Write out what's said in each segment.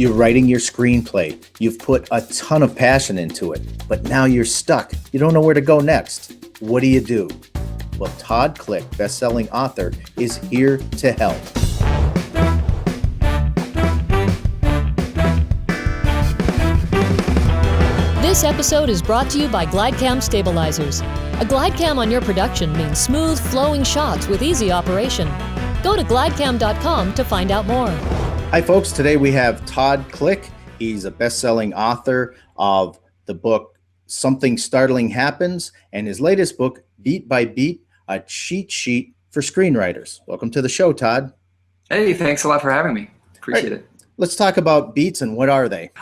You're writing your screenplay. You've put a ton of passion into it, but now you're stuck. You don't know where to go next. What do? Well, TODD KLICK, best-selling author, is here to help. This episode is brought to you by GlideCam Stabilizers. A GlideCam on your production means smooth, flowing shots with easy operation. Go to glidecam.com to find out more. Hi, folks. Today we have TODD KLICK. He's a best-selling author of the book Something Startling Happens and his latest book, Beat by Beat, a cheat sheet for screenwriters. Welcome to the show, Todd. Hey, thanks a lot for having me. Appreciate it. Let's talk about beats and what are they?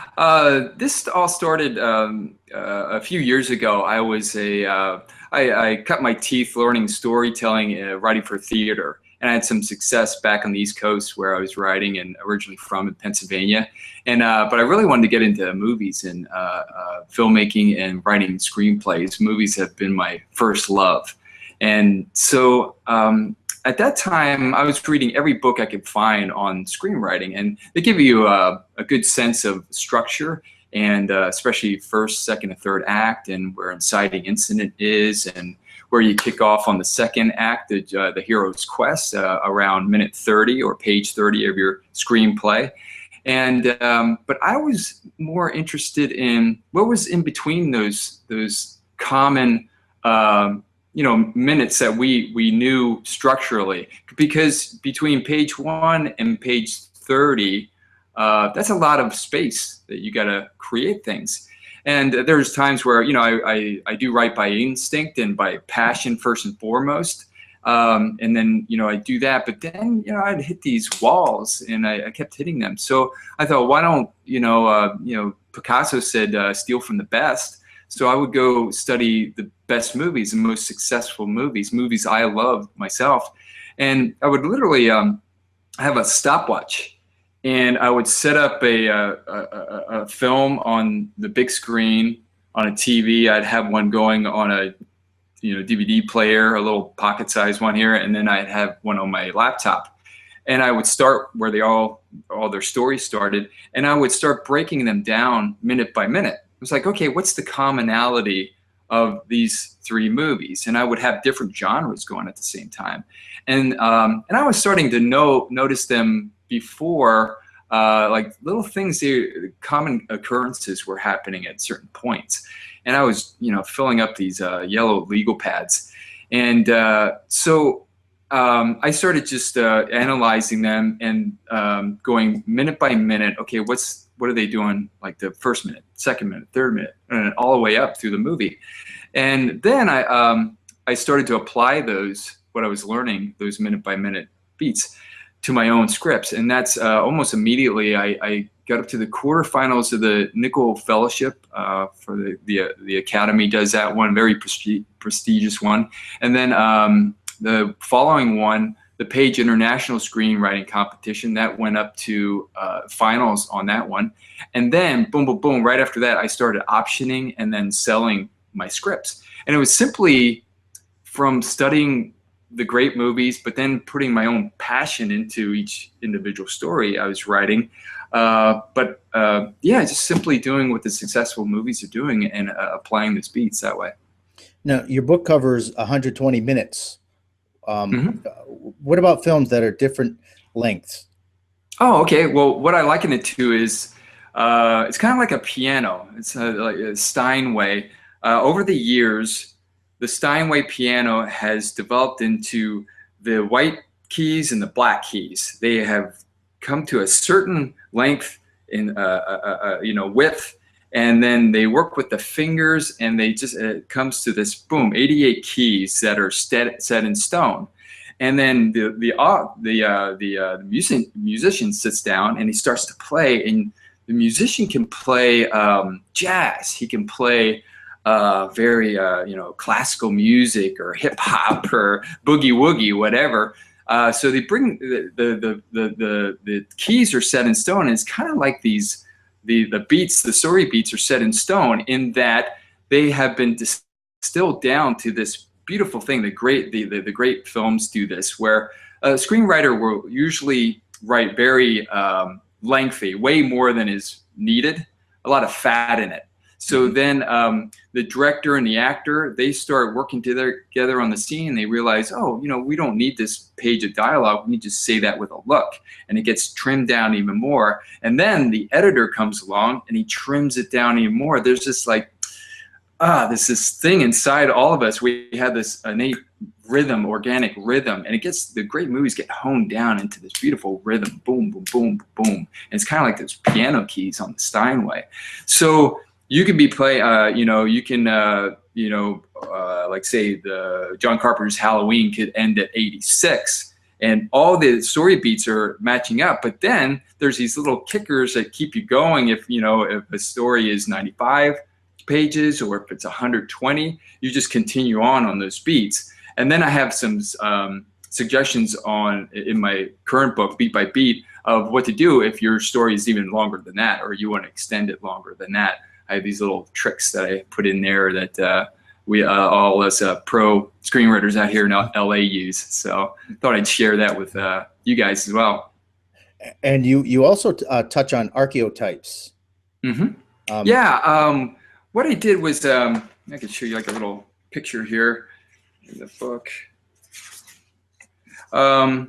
This all started a few years ago. I cut my teeth learning storytelling, writing for theater. And I had some success back on the East Coast where I was writing and originally from in Pennsylvania. And but I really wanted to get into movies and filmmaking and writing screenplays. Movies have been my first love. And so at that time, I was reading every book I could find on screenwriting. And they give you a good sense of structure, and especially first, second, and third act, and where inciting incident is, and where you kick off on the second act, the hero's quest, around minute 30 or page 30 of your screenplay. And but I was more interested in what was in between those common minutes that we knew structurally, because between page 1 and page 30, that's a lot of space that you got to create things. And there's times where, I do write by instinct and by passion first and foremost. And then, I do that. But then, I'd hit these walls and I kept hitting them. So I thought, why don't, Picasso said, steal from the best. So I would go study the best movies, the most successful movies I love myself. And I would literally have a stopwatch. And I would set up a film on the big screen on a TV. I'd have one going on a DVD player, a little pocket-sized one here, and then I'd have one on my laptop. And I would start where all their stories started, and I would start breaking them down minute by minute. It was like, okay, what's the commonality of these three movies? And I would have different genres going at the same time, and I was starting to notice them before, like little things, common occurrences were happening at certain points. And I was, filling up these yellow legal pads. And so I started just analyzing them and going minute by minute. Okay, what are they doing? Like the first minute, second minute, third minute, and all the way up through the movie. And then I started to apply what I was learning, those minute by minute beats, to my own scripts. And that's almost immediately I got up to the quarterfinals of the Nicholl Fellowship for the Academy does that one, very prestigious one. And then the following one, the Page International Screenwriting Competition, that went up to finals on that one. And then boom, boom, boom, right after that, I started optioning and then selling my scripts. And it was simply from studying the great movies, but then putting my own passion into each individual story I was writing. Just simply doing what the successful movies are doing and applying these beats that way. Now, your book covers 120 minutes. What about films that are different lengths? Oh, okay. Well, what I liken it to is it's kind of like a piano. It's like a Steinway. Over the years, the Steinway piano has developed into the white keys and the black keys. They have come to a certain length in width, and then they work with the fingers, and it comes to this 88 keys that are set in stone. And then the musician sits down and he starts to play, and the musician can play jazz. He can play very classical music or hip hop or boogie woogie, whatever. So they bring the keys are set in stone, and it's kind of like these the beats, the story beats are set in stone in that they have been distilled down to this beautiful thing. The great films do this, where a screenwriter will usually write very lengthy, way more than is needed, a lot of fat in it. So then the director and the actor, they start working together on the scene. They realize, oh, you know, we don't need this page of dialogue. We need to say that with a look. And it gets trimmed down even more. And then the editor comes along and he trims it down even more. There's just like, there's this thing inside all of us. We have this innate rhythm, organic rhythm, and the great movies get honed down into this beautiful rhythm, boom, boom, boom, boom. And it's kind of like those piano keys on the Steinway. So you can be like say the John Carpenter's Halloween could end at 86, and all the story beats are matching up. But then there's these little kickers that keep you going. If a story is 95 pages or if it's 120, you just continue on those beats. And then I have some suggestions in my current book, Beat by Beat, of what to do if your story is even longer than that, or you want to extend it longer than that. I have these little tricks that I put in there that we all us pro screenwriters out here in LA use. So I thought I'd share that with you guys as well. And you also touch on archetypes. Mm-hmm. What I did was I could show you like a little picture here in the book. I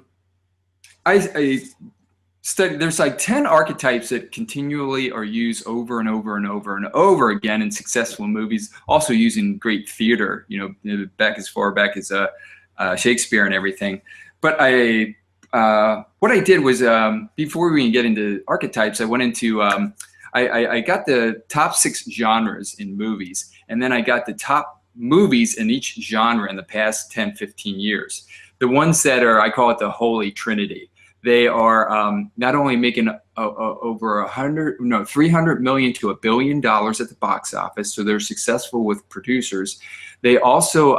studied, there's like 10 archetypes that continually are used over and over and over and over again in successful movies, also using great theater, back as far back as Shakespeare and everything. But what I did was, before we even get into archetypes, I went into, I got the top 6 genres in movies, and then I got the top movies in each genre in the past 10, 15 years. The ones that are, I call it the Holy Trinity. They are not only making over 300 million to $1 billion at the box office, so they're successful with producers. They also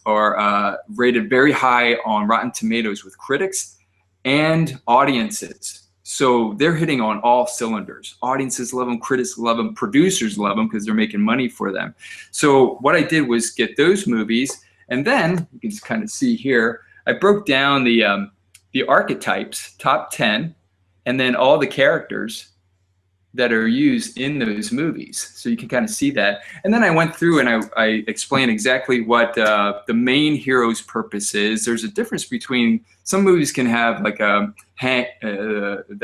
are rated very high on Rotten Tomatoes with critics and audiences. So they're hitting on all cylinders. Audiences love them, critics love them, producers love them because they're making money for them. So what I did was get those movies, and then you can just kind of see here, I broke down the archetypes, top 10, and then all the characters that are used in those movies. So you can kind of see that. And then I went through and I explained exactly what the main hero's purpose is. There's a difference between, some movies can have like The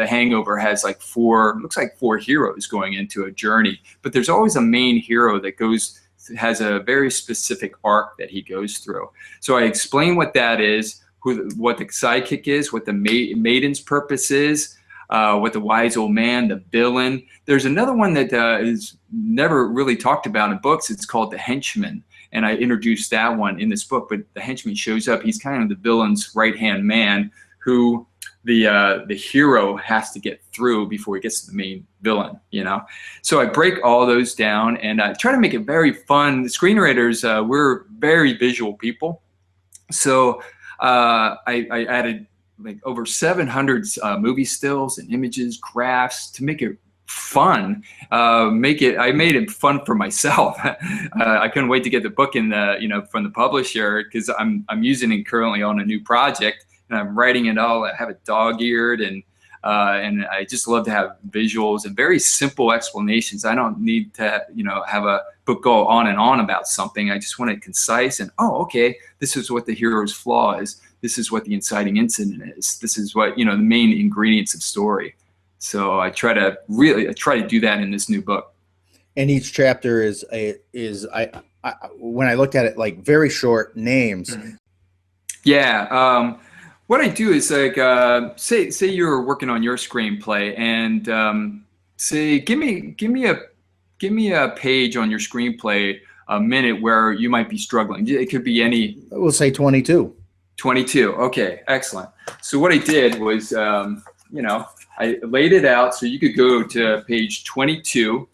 Hangover has like looks like 4 heroes going into a journey, but there's always a main hero that has a very specific arc that he goes through. So I explained what that is, what the sidekick is, what the maiden's purpose is, what the wise old man, the villain. There's another one that is never really talked about in books. It's called the henchman, and I introduced that one in this book. But the henchman shows up. He's kind of the villain's right-hand man who the hero has to get through before he gets to the main villain. So I break all those down and I try to make it very fun. The screenwriters, we're very visual people, so I added like over 700 movie stills and images, graphs to make it fun. I made it fun for myself. I couldn't wait to get the book in from the publisher, because I'm using it currently on a new project and I'm writing it all. I have it dog-eared, and I just love to have visuals and very simple explanations. I don't need to have a book go on and on about something. I just want it concise and, okay, this is what the hero's flaw is. This is what the inciting incident is. This is what, the main ingredients of story. So I try to do that in this new book. And each chapter is when I looked at it, like very short names. Mm-hmm. Yeah. What I do is like, say you're working on your screenplay, and say, give me a page on your screenplay, a minute where you might be struggling. It could be any. We'll say 22. 22. Okay, excellent. So what I did was, I laid it out so you could go to page 22.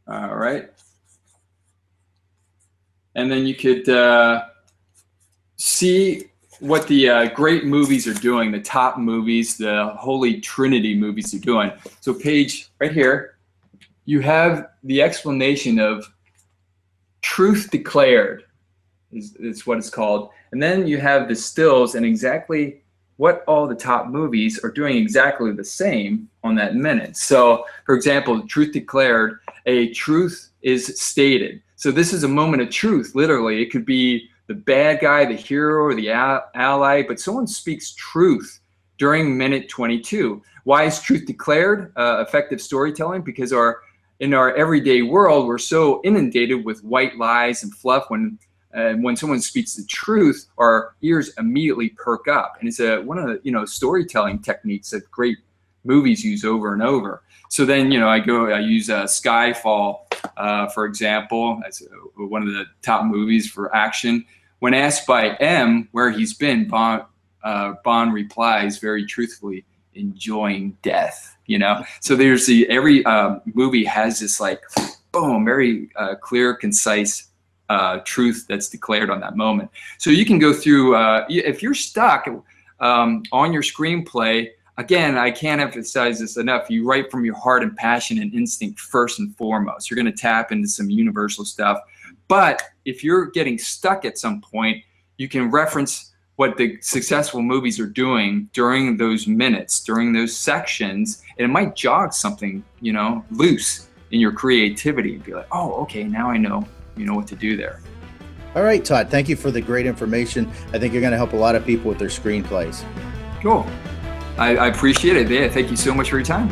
All right. And then you could see what the great movies are doing, the top movies, the Holy Trinity movies are doing. So page right here, you have the explanation of truth declared. Is what it's called. And then you have the stills and exactly what all the top movies are doing exactly the same on that minute. So, for example, Truth Declared, a truth is stated. So this is a moment of truth, literally. It could be the bad guy, the hero, or the ally, but someone speaks truth during minute 22. Why is truth declared effective storytelling? Because in our everyday world, we're so inundated with white lies and fluff. When someone speaks the truth, our ears immediately perk up, and it's one of the storytelling techniques that great movies use over and over. So then I use Skyfall for example. That's one of the top movies for action. When asked by M where he's been, Bond replies very truthfully, enjoying death. So there's every movie has this like boom, very clear, concise truth that's declared on that moment. So you can go through if you're stuck on your screenplay. Again, I can't emphasize this enough. You write from your heart and passion and instinct first and foremost. You're going to tap into some universal stuff. But if you're getting stuck at some point, you can reference what the successful movies are doing during those minutes, during those sections, and it might jog something, loose in your creativity and be like, oh, okay, now I know, what to do there. All right, Todd, thank you for the great information. I think you're going to help a lot of people with their screenplays. Cool. I appreciate it. Yeah, thank you so much for your time.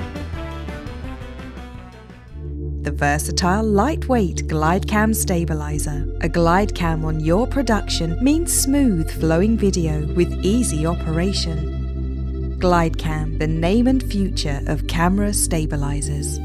The versatile, lightweight GlideCam stabilizer. A GlideCam on your production means smooth, flowing video with easy operation. GlideCam, the name and future of camera stabilizers.